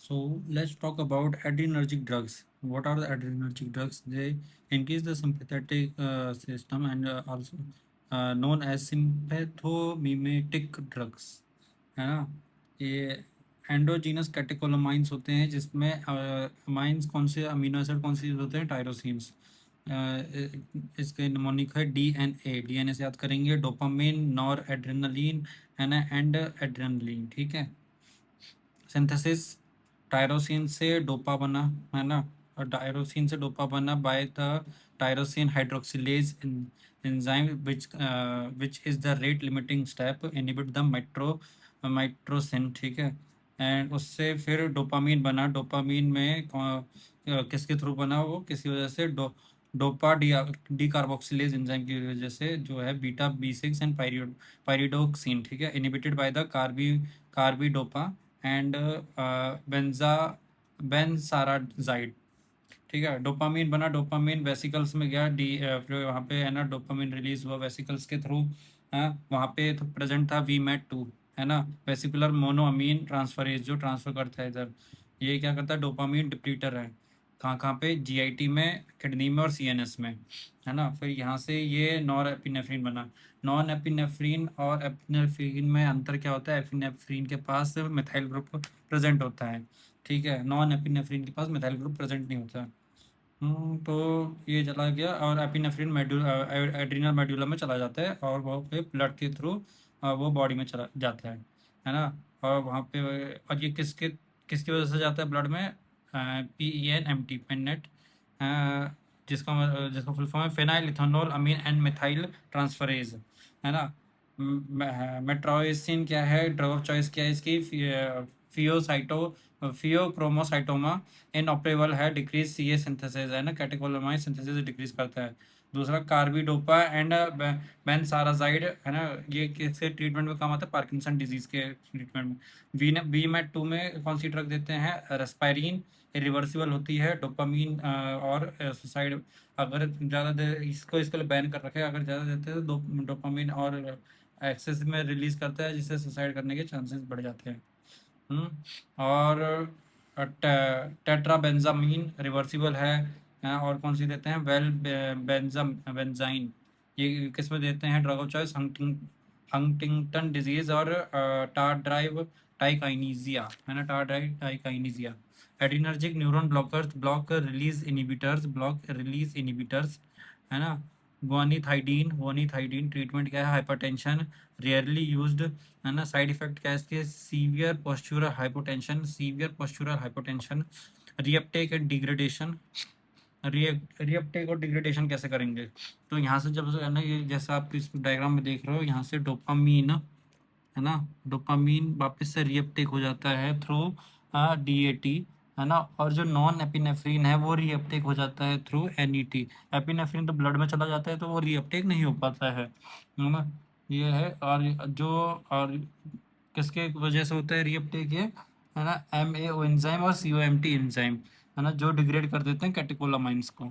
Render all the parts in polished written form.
So let's talk about adrenergic drugs. What are the adrenergic drugs? They increase the sympathetic system and also known as sympathomimetic drugs, है ना? ये endogenous कैटेकोलोमाइंस होते हैं, जिसमें amines कौन से अमीनो एसिड कौन से यूज होते हैं? टायरोसिन्स। इसके निमोनिक है डीएनए। डीएनए से याद करेंगे डोपामिन, नॉर एड्रेनलिन, है ना, एंड एड्रेनलिन। ठीक है। सिंथेसिस, टायरोसिन से डोपा बना, है ना, और टायरोसिन से डोपा बना by the tyrosine hydroxylase enzyme which is the rate limiting step inhibit the माइट्रोसिन। ठीक है। एंड उससे फिर डोपामीन बना। डोपामीन में किसके थ्रू बना? वो किसी वजह से डोपा डी कार्बोक्सिलेज एंजाइम की वजह से, जो है बीटा B6 एंड पायरिडोक्सिन। ठीक है। Inhibited by the carbidopa and बेंजा बेनसाराजाइड। ठीक है। डोपामीन बना। डोपामीन वेसिकल्स में गया। फिर वहाँ पे, है ना, डोपामीन रिलीज हुआ वेसिकल्स के थ्रू। हाँ, वहाँ पे तो प्रेजेंट था VMAT2, है ना, वेसिकुलर मोनोअमीन ट्रांसफरेज, जो ट्रांसफर करता है इधर। ये क्या करता है? डोपामीन डिप्लीटर है। कहाँ कहाँ पे? GIT में, किडनी में और CNS में, है ना। फिर यहाँ से ये नॉर एपिनेफ्रीन बना। नॉन एपिनेफ्रीन और एपिनेफ्रीन में अंतर क्या होता है? एपिनेफ्रीन के पास मिथाइल ग्रुप प्रेजेंट होता है। ठीक है। नॉन एपिनेफ्रीन के पास मिथाइल ग्रुप प्रेजेंट नहीं होता। तो ये चला गया और एपिनेफ्रिन एड्रीनल मेडुला में चला जाता है, और वो पे ब्लड के थ्रू वो बॉडी में चला जाता है ना। और वहाँ पे, और ये किसके किसकी वजह से जाता है ब्लड में? PENMT, पेनेट, जिसका फुल फॉर्म है phenyl ethanol amine and methyl transferase, है ना। मेट्रोइसिन क्या है? ड्रग ऑफ चॉइस क्या है इसकी? फियोसाइटो फियोक्रोमोसाइटोमा इन ऑपरेबल है। डिक्रीज CA सिंथेसिस, है ना, कैटेकोलोमाइन सिंथेसिस डिक्रीज करता है। दूसरा कार्बिडोपा एंड बेनसाराजाइड, है ना। ये किसके ट्रीटमेंट में काम आता है? पार्किंसन डिजीज के ट्रीटमेंट में। VMAT2 में कौन सी ड्रग देते हैं? रेस्पायरिन, रिवर्सिबल होती है। डोपामीन और सुसाइड, अगर ज़्यादा देर इसके लिए बैन कर रखे हैं। अगर ज़्यादा देते हैं तो डोपामीन और एक्सेस में रिलीज करता है, जिससे सुसाइड करने के चांसेस बढ़ जाते हैं। और टेट्राबेंजामीन रिवर्सिबल है। और कौन सी देते हैं? बेंजाइन। ये किस में देते हैं? Drug of choice Huntington disease और टार ड्राइव टाइकाइनीजिया, है ना, tardive dyskinesia. Adrenergic neuron blockers, block release inhibitors, है ना। गुआनिथाइडीन ट्रीटमेंट क्या है? हाइपरटेंशन, रेयरली यूज्ड, है ना। साइड इफेक्ट क्या है इसके? Severe postural hypotension, reuptake and degradation. Reuptake और डिग्रेडेशन कैसे करेंगे? तो यहाँ से जब, है ना, ये जैसा आप इस डायग्राम में देख रहे हो, यहाँ से डोपामीन, है ना, डोपामीन वापस से रीअपटेक हो जाता है थ्रू DAT, है ना। और जो नॉन एपिनेफ्रीन है वो रीअपटेक हो जाता है थ्रू NET। एपिनेफ्रीन तो ब्लड में चला जाता है, तो वो रीअपटेक नहीं हो पाता है ना। ये है। और किसके वजह से होता है रीअपटेक? ये, है ना, MAO एंजाइम और COMT एंजाइम, है ना, जो डिग्रेड कर देते हैं कैटेकोलामाइंस को,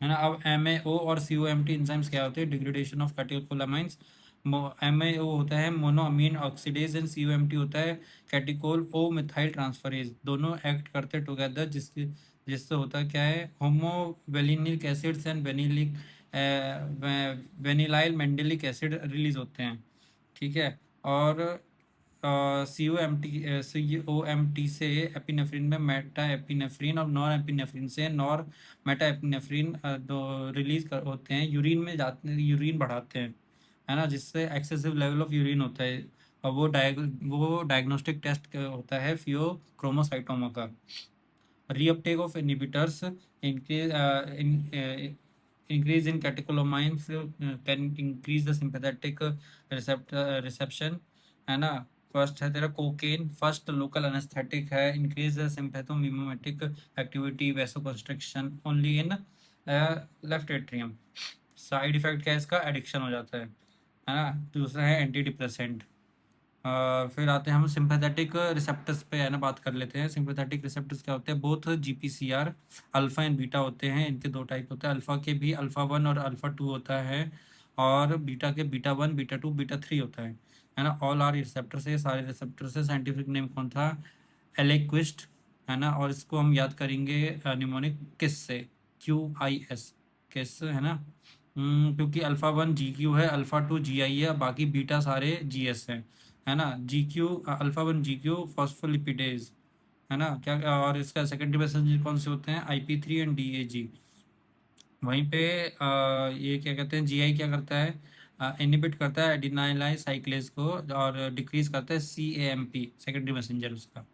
है ना। अब MAO और COMT एंजाइम्स क्या होते हैं? Degradation of catecholamines. MAO होता है मोनोअमीन ऑक्सीडेज एंड COMT होता है कैटिकोल ओ मिथाइल ट्रांसफरेज। दोनों एक्ट करते टुगेदर, जिससे होता क्या है? होमो वेलिनिक एसिड्स एंड वेनिलाइल मेंडेलिक एसिड रिलीज होते हैं। ठीक है। और COMT से एपिनेफ्रिन में मेटा एपिनेफ्रिन, और नॉर एपिनेफ्रिन से नॉर मेटा एपिनेफ्रिन दो रिलीज होते हैं, यूरिन में जाते हैं, यूरिन बढ़ाते हैं, है ना, जिससे एक्सेसिव लेवल ऑफ यूरिन होता है। और वो डायग्नोस्टिक टेस्ट होता है फियोक्रोमोसाइटोमा का। Reuptake of inhibitors, increase in catecholamines can increase the sympathetic reception, है ना। फर्स्ट है तेरा कोकेन, फर्स्ट लोकल एनेस्थेटिक है, increase the sympathomimetic activity, vasoconstriction only in left atrium. Side effect क्या है इसका? एडिक्शन हो जाता है ना। दूसरा है एंटी डिप्रेसेंट। फिर आते हैं हम सिंपैथेटिक रिसेप्टर्स पे, है ना, बात कर लेते हैं। सिंपैथेटिक रिसेप्टर्स क्या होते हैं? Both GPCR alpha and beta होते हैं। इनके दो टाइप होते हैं। अल्फा के भी अल्फा 1 और अल्फा 2 होता है, और बीटा के बीटा 1, बीटा 2, बीटा 3 होता है ना। ऑल आर रिसेप्टर्स है, सारे रिसेप्टर्स है। साइंटिफिक नेम कौन था? एलेक्विस्ट, है ना, और इसको हम याद करेंगे निमोनिक किस से, QIS, किस, है ना। क्योंकि अल्फा 1 GQ है, अल्फा 2 GI है, बाकी बीटा सारे GS हैं, है ना। GQ, अल्फा 1 GQ फॉस्फोलिपिडेज, है ना क्या। और इसका सेकेंडरी मैसेंजर कौन से होते हैं, IP3 एंड DAG। वहीं पे ये क्या कहते हैं, GI क्या करता है, इनहिबिट करता है एडिनाइलाइल साइक्लेज को, और डिक्रीज करता है CAMP, सेकेंडरी मैसेंजर उसका।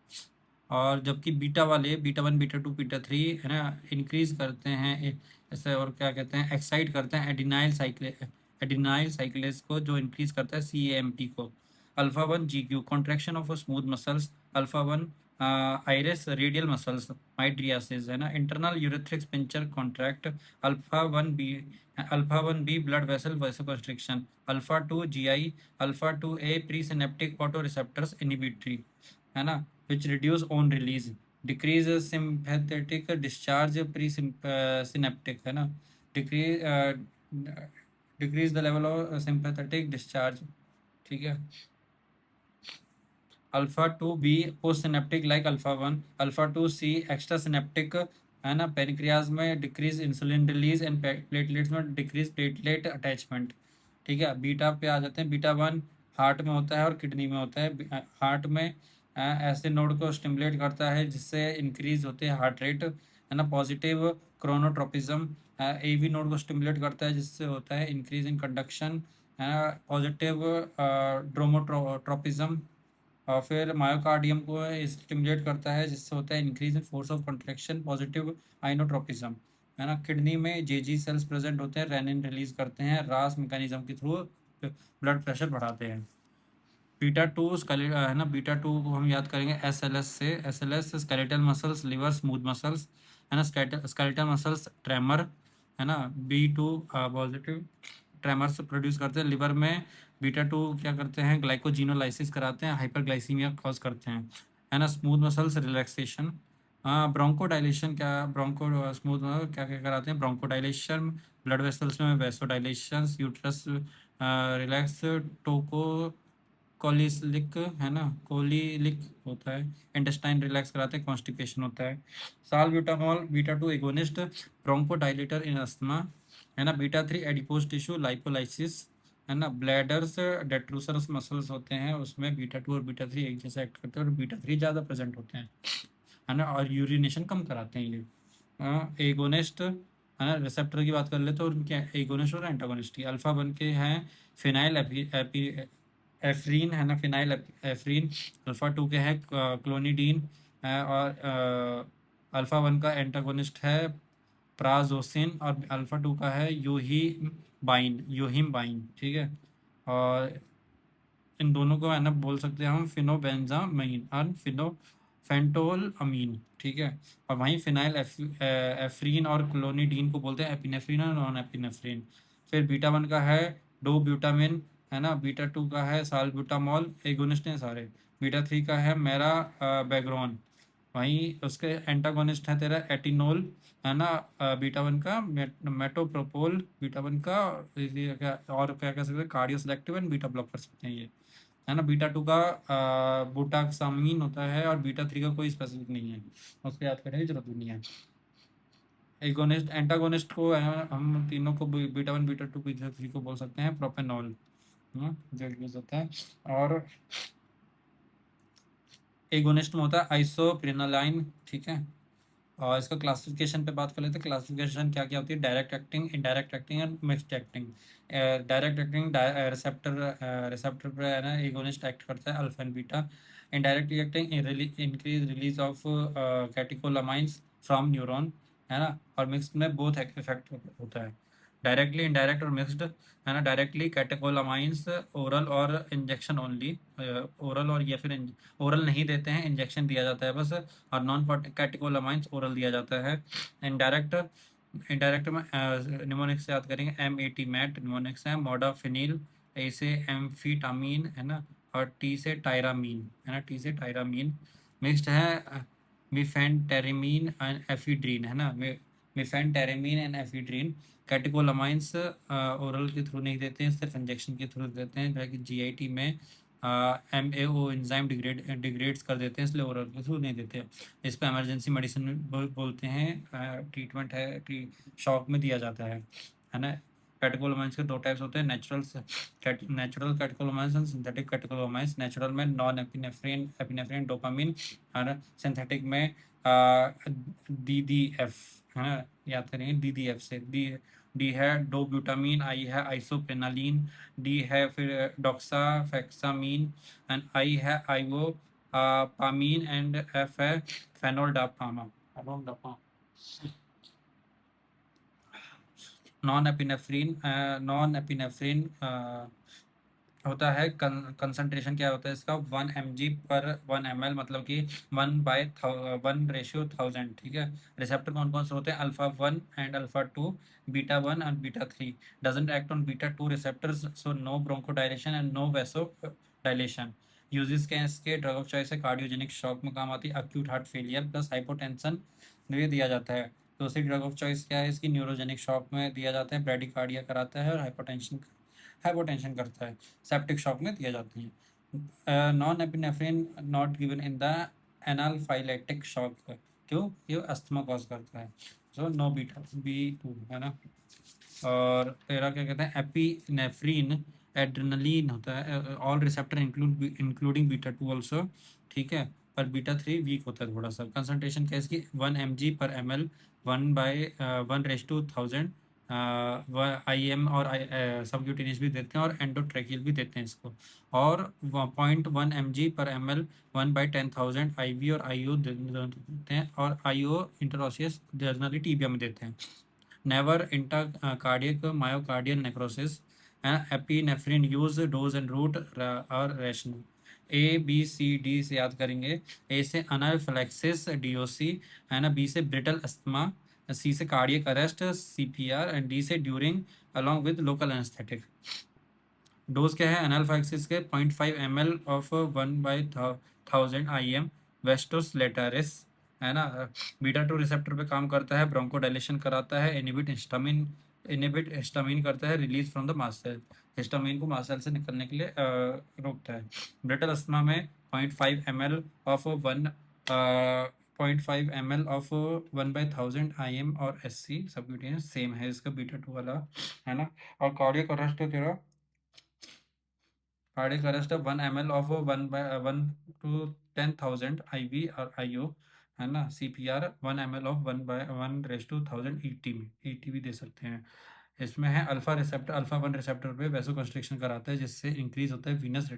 और जबकि बीटा 1 बीटा 2 बीटा 3, है ना, इंक्रीज करते हैं ऐसे, और क्या कहते हैं, एक्साइट करते हैं एडिनाइल साइक्लेज को, जो इंक्रीज करता है CAMP को। Alpha 1 GQ contraction of smooth muscles, alpha 1 iris radial muscles, mydriasis, है ना, internal urethral sphincter contract, alpha 1 B, alpha 1 B blood vessel vasoconstriction, alpha 2 GI, alpha 2 A presynaptic autoreceptors inhibitory, है ना, which reduce on release, decrease sympathetic discharge pre synaptic, है ना, decrease decrease the level of sympathetic discharge, ठीक है। Alpha 2 B post synaptic like alpha 1, alpha 2 C extra synaptic, है ना, pancreas में decrease insulin release and platelets में decrease platelet attachment, ठीक है। बीटा पे आ जाते हैं, बीटा 1 हार्ट में होता है और किडनी में होता है। हार्ट में ऐसे नोड को स्टिमुलेट करता है जिससे इंक्रीज होते हैं हार्ट रेट, है ना, पॉजिटिव क्रोनोट्रोपिज्म। AV नोड को स्टिमुलेट करता है जिससे होता है इंक्रीज इन कंडक्शन, है ना, पॉजिटिव ड्रोमोट्रोपिज्म। और फिर मायोकार्डियम को स्टिमुलेट करता है जिससे होता है increase in force of contraction, positive inotropism, है ना। किडनी में जेजी सेल्स प्रेजेंट होते हैं, रेनिन रिलीज करते हैं, रास मैकेनिज्म के थ्रू ब्लड प्रेशर बढ़ाते हैं। बीटा 2 है ना, बीटा 2 को हम याद करेंगे SLS से, SLS skeletal muscles liver smooth muscles, है ना, स्केलेटल मसल्स ट्रेमर, है ना। B2 पॉजिटिव ट्रेमर्स प्रोड्यूस करते हैं लिवर में। बीटा 2 क्या करते हैं, ग्लाइकोजिनोलाइसिस कराते हैं, हाइपरग्लाइसीमिया कॉज करते हैं, है ना। स्मूथ मसल्स रिलैक्सेशन, हाँ, ब्रोंको डायलेशन, क्या ब्रोंको स्मूथ क्या क्या कराते हैं, ब्रोंको डायलेशन, ब्लड वेसल्स में वैसो डायलेशन, यूट्रस रिलैक्स, टोको कोलिलिक, है ना, कोलिलिक होता है, इंटेस्टाइन रिलैक्स कराते हैं, कॉन्स्टिपेशन होता है। Salbutamol beta 2 agonist, bronchodilator in asthma, है ना। बीटा 3 एडिपोज टिश्यू लाइपोलाइसिस, है ना। ब्लैडर्स डेट्रूसरस मसल्स होते हैं, उसमें बीटा 2 और बीटा 3 एक जैसे एक्ट करते हैं, और बीटा 3 ज़्यादा प्रेजेंट होते हैं, है ना, और यूरिनेशन कम कराते हैं ये। एगोनिस्ट, है ना, रिसेप्टर की बात कर ले तो उनके एगोनिस्ट और एंटागोनिस्ट की। अल्फा 1 के हैं फिनाइल एफ्रीन, है ना, फिनाइल एफ्रीन। अल्फा 2 के हैं क्लोनिडीन, है, और अल्फा 1 का एंटागोनिस्ट है प्राजोसिन, और अल्फा 2 का है यूहिम बाइन, ठीक है। और इन दोनों को, है ना, बोल सकते हैं हम फिनोबेंजामीन और फिनोफेंटोल अमीन, ठीक है। और वहीं फिनाइल एफ्रीन और क्लोनिडीन को बोलते हैं एपिनेफ्रीन और नॉन एपिनेफ्रीन। फिर बीटा 1 का है डो ब्यूटामिन, है ना। बीटा 2 का है सालब्यूटामॉल, एगोनिस्ट हैं सारे। बीटा 3 का है मेरा बैग्रोन, वहीं उसके एंटागोनिस्ट है तेरा एटिनोल, है ना। बीटा 1 का मेटोप्रोपोल, बीटा 1 का ये क्या, और क्या कह सकते हैं, cardio selective and beta block कर सकते हैं ये, है ना। बीटा 2 का बुटाक्सामीन होता है, और बीटा 3 का कोई स्पेसिफिक नहीं है, उसको याद करने की जरूरत भी नहीं है। एगोनिस्ट एंटागोनिस्ट को हम तीनों को बीटा 1 बीटा 2 बीटा 3 को बोल सकते हैं प्रोपेनॉल, जो यूज होता है। और एगोनिस्ट में होता है आइसोप्रिनोलाइन, ठीक है। और इसका क्लासिफिकेशन पे बात कर लेते हैं, क्लासिफिकेशन क्या क्या होती है, direct acting, indirect acting and mixed acting. Direct acting receptor पर, है ना, एगोनिस्ट एक्ट करता है alpha and beta. Indirectly acting increase release of catecholamines from neuron, है ना। और मिक्स्ड में बोथ इफेक्ट होता है, डायरेक्टली, इनडायरेक्ट और मिक्स्ड, है ना। डायरेक्टली कैटेकोलामाइंस ओरल और इंजेक्शन ओनली, ओरल और या फिर ओरल नहीं देते हैं, इंजेक्शन दिया जाता है बस। और नॉन कैटेकोलामाइंस ओरल दिया जाता है। इनडायरेक्ट, इनडायरेक्ट में निमोनिक से याद करेंगे M80 मैट निमोनिक से है, मोडाफिनिल, A से एम्फीटामीन, है ना, और T से टायरामीन, है ना, T से टायरामीन। मिक्स्ड है मिफेंटेरिमीन एंड एफिड्रीन, है ना, मिफेंटेरिमीन एंड एफिड्रीन। कैटेकोलामाइंस ओरल के थ्रू नहीं देते हैं, सिर्फ इंजेक्शन के थ्रू देते हैं, जैसे कि GIT में MAO एंजाइम डिग्रेड्स कर देते हैं, इसलिए ओरल के थ्रू नहीं देते। इसको इमरजेंसी मेडिसिन बोलते हैं। ट्रीटमेंट है, शॉक में दिया जाता है ना। कैटेकोलोमाइंस के दो टाइप्स होते हैं, नेचुरल कैटेकोलोमाइंस एंड सिंथेटिक कैटेकोलोमाइंस। नेचुरल में नॉन एपिनेफ्रिन एपिनेफ्रिन डोपामिन, और सिंथेटिक में DDF, है ना, याद करेंगे DDF से। डी है डो ब्यूटामीन, आई है आइसोप्रेनालीन, डी है फिर डॉक्सा फैक्सामीन, एंड आई है आइवो पामीन, एंड एफ है फेनोल्डापामा। नॉन एपिनेफ्रिन होता है, कंसंट्रेशन क्या होता है इसका, 1 mg/1 ml, मतलब कि 1/1 रेशियो 1000, ठीक है। रिसेप्टर कौन कौन से होते हैं, alpha 1 and alpha 2, beta 1 and beta 3। Doesn't act on beta 2 receptors, so no bronchodilation and no vasodilation. Uses के इसके, ड्रग ऑफ चॉइस है, कार्डियोजेनिक शॉक में काम आती है, acute heart failure plus hypotension में दिया जाता है। दूसरी ड्रग ऑफ चॉइस क्या है इसकी, न्यूरोजेनिक शॉक में दिया जाता है, ब्रेडिकार्डिया कराता है, और हाइपोटेंशन हाइपोटेंशन करता है, सेप्टिक शॉक में दिया जाती है। Non epinephrine not given in the anaphylactic shock, क्यों, ये अस्थमा कॉज करता है। सो नो बीटा B2, है ना। और तेरा क्या कहते हैं, एपिनेफ्रीन एड्रेनलिन होता है, all receptor including beta 2 also, ठीक है। पर बीटा 3 वीक होता है थोड़ा सा। कंसंट्रेशन क्या है इसकी, 1 mg/ml, 1/1000, IM और सबक्यूटेनियस भी देते हैं, और एंडोट्रेकियल भी देते हैं इसको। और 0.1 mg/ml, 1/10,000 IV और IO देते हैं, और IO इंटरऑसियस जर्नली टीबिया में देते हैं। Never intra cardiac myocardial necrosis, epinephrine use, dose and route और rational. A B C D से याद करेंगे। ए से अनाफिलैक्सिस DOC, है ना। बी से ब्रिटल अस्थमा, सी से cardiac arrest CPR, and D से during along with local anaesthetic. Dose क्या है एनाल्फाक्सिस के, 0.5 ml of 1/1000 IM, vastus lateralis, है ना। बीटा 2 रिसेप्टर पे काम करता है, ब्रोंकोडायलेशन कराता है, इनिबिट हिस्टामिन करता है, release from the mast cell, histamine को मास्ट सेल से निकलने के लिए रोकता है। ब्रिटल अस्थमा में 0.5 ml ऑफ 1/1000 और SC सबक्यूटेनियस सेम है इसका बीटा 2 वाला, है ना। और कार्डियक अरेस्ट तेरा, cardiac arrest 1 ml of 1/1000 IV और IO, है ना। CPR 1 ml ऑफ 1/1000 ET में, ET भी दे सकते हैं। इसमें है अल्फा 1 रिसेप्टर पे वैसो कंस्ट्रिक्शन कराता है, जिससे इंक्रीज होता है venous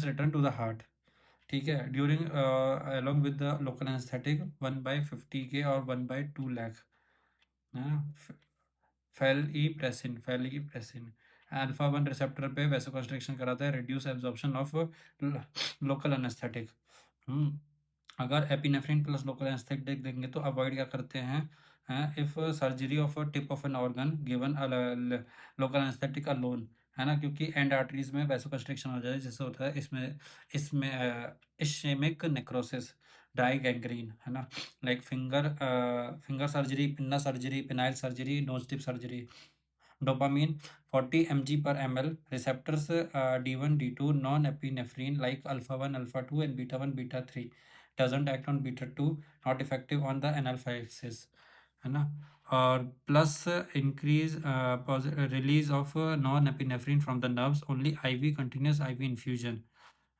return to the heart, ठीक है। During along with the local anaesthetic 1/50 के और 1/2 लाख, है ना। Felypressin alpha 1 receptor पे वैसोकंस्ट्रिक्शन कराता है, reduce absorption of local anaesthetic. अगर एपिनेफ्रिन प्लस लोकल एनेस्थेटिक देंगे तो अवॉइड क्या करते हैं, if surgery of tip of an organ given local anaesthetic alone, है ना। क्योंकि एंड आर्टरीज में वैसोकंस्ट्रिक्शन हो जाए, जिससे होता है इसमें इश्केमिक नेक्रोसिस, डाई गैंग्रीन, है ना। Like finger surgery, pinna surgery, phenyl surgery, knows tip surgery. Dopamine 40 mg/ml, receptors D1 D2, non-epinephrine like alpha 1 alpha 2 and beta 1 beta 3, doesn't act on beta 2, not effective on the analphylaxis, है ना। और plus increase release of non epinephrine from the nerves, only IV continuous IV infusion,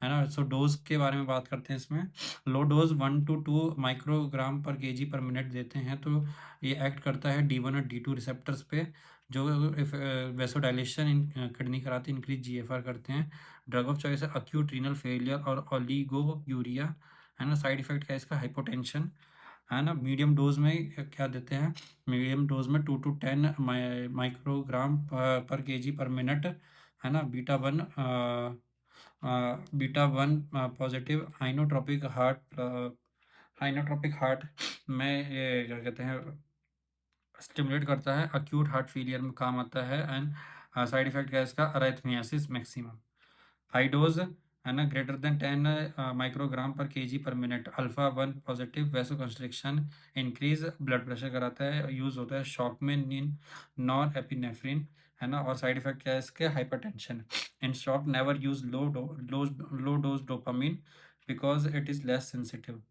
है ना। सो dose के बारे में बात करते हैं इसमें। लो डोज 1 to 2 माइक्रोग्राम पर kg/मिनट देते हैं, तो ये एक्ट करता है D1 और D2 रिसेप्टर्स पे, जो वेसोडाइलेशन इन किडनी कराते हैं, इंक्रीज GFR करते हैं। ड्रग ऑफ चॉइस है अक्यूट रीनल फेलियर और ओलिगो यूरिया, है ना। साइड इफेक्ट क्या है इसका, हाइपोटेंशन, है ना। मीडियम डोज में क्या देते हैं, मीडियम डोज में 2 to 10 माइक्रोग्राम पर kg/मिनट, है ना। बीटा 1 पॉजिटिव आइनोट्रोपिक हार्ट में ये क्या कहते हैं, स्टिमुलेट करता है, अक्यूट हार्ट फेलियर में काम आता है, एंड साइड इफेक्ट क्या है इसका, अरेथमियासिस मैक्सिमम। हाई डोज, है ना, ग्रेटर देन 10 माइक्रोग्राम पर kg/मिनट, alpha 1 positive vaso constriction, increase blood pressure कराता है, यूज होता है शॉक में, नॉन एपिनेफ्रिन, है ना। और साइड इफेक्ट क्या है इसके, hypertension. In short, never use low dose dopamine because it is less sensitive,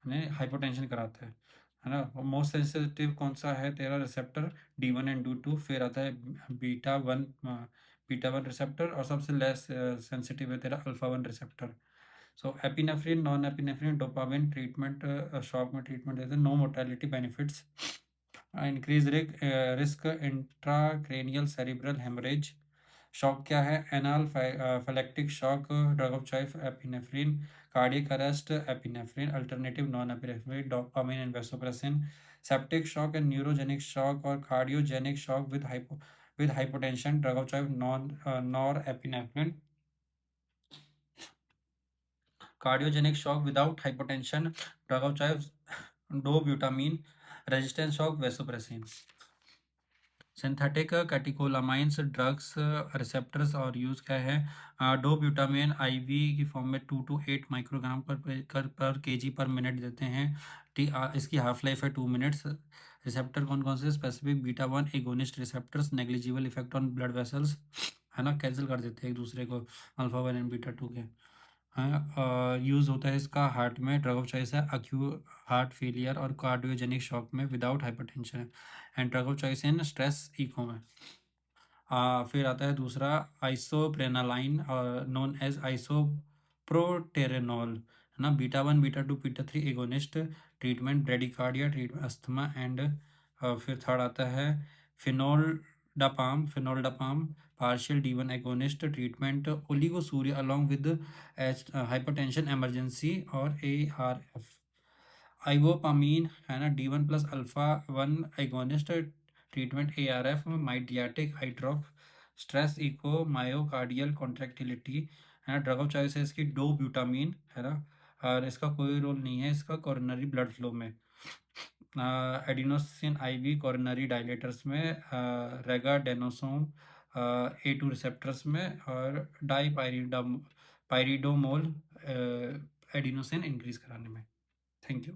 यानी हाइपोटेंशन कराता है ना। मोस्ट सेंसिटिव कौन सा है तेरा रिसेप्टर, D1 एंड D2, फिर आता है बीटा वन रिसेप्टर, और सबसे लेस सेंसिटिव है तेरा alpha 1 receptor. So epinephrine, non epinephrine, dopamine treatment, shock में ट्रीटमेंट देते हैं, no mortality benefits, increase risk intracranial cerebral haemorrhage. Shock क्या है, anaphylactic shock, drug of choice epinephrine, cardiac arrest epinephrine, alternative non epinephrine dopamine and vasopressin, septic shock and neurogenic shock और cardiogenic shock with hypotension, drug of choice nor epinephrine, cardiogenic shock without hypotension, drug of choice dobutamine, resistance shock vasopressin. Synthetic कैटिकोलामाइंस drugs receptors और use क्या है, डोब्यूटामाइन ivy की form में 2 to 8 microgram पर KG पर minute देते हैं। इसकी हाफ लाइफ है 2 मिनट्स। रिसेप्टर कौन कौन से, specific beta 1 agonist receptors, negligible effect on blood vessels, है ना, कैंसिल कर देते हैं एक दूसरे को, अल्फा 1 एंड बीटा 2 के। हाँ, यूज़ होता है इसका हार्ट में, ड्रग ऑफ चॉइस है अक्यू हार्ट फेलियर और कार्डियोजेनिक शॉक में without hypertension, and drug of choice in stress echo में। फिर आता है दूसरा, आइसोप्रेनालाइन नोन एज आइसोप्रोटेरेनॉल, है ना, beta 1 beta 2 beta 3 agonist, treatment bradycardia, treatment asthma and, फिर थर्ड आता है fenoldopam partial D1 agonist, treatment oliguria along with hypertension emergency और ARF। आइवोपामीन, है ना, D1 + alpha 1 agonist, treatment ARF, mydriatic eye drop, stress echo, myocardial contractility, है ना, drug of choice है इसकी डोब्यूटामीन, है ना, और इसका कोई रोल नहीं है इसका कोरोनरी ब्लड फ्लो में। एडिनोसिन आईवी कोरोनरी डायलेटर्स में, रेगाडेनोसोम A2 रिसेप्टर्स में, और डाईपाइरिडोमोल एडिनोसिन इंक्रीज कराने में। Thank you.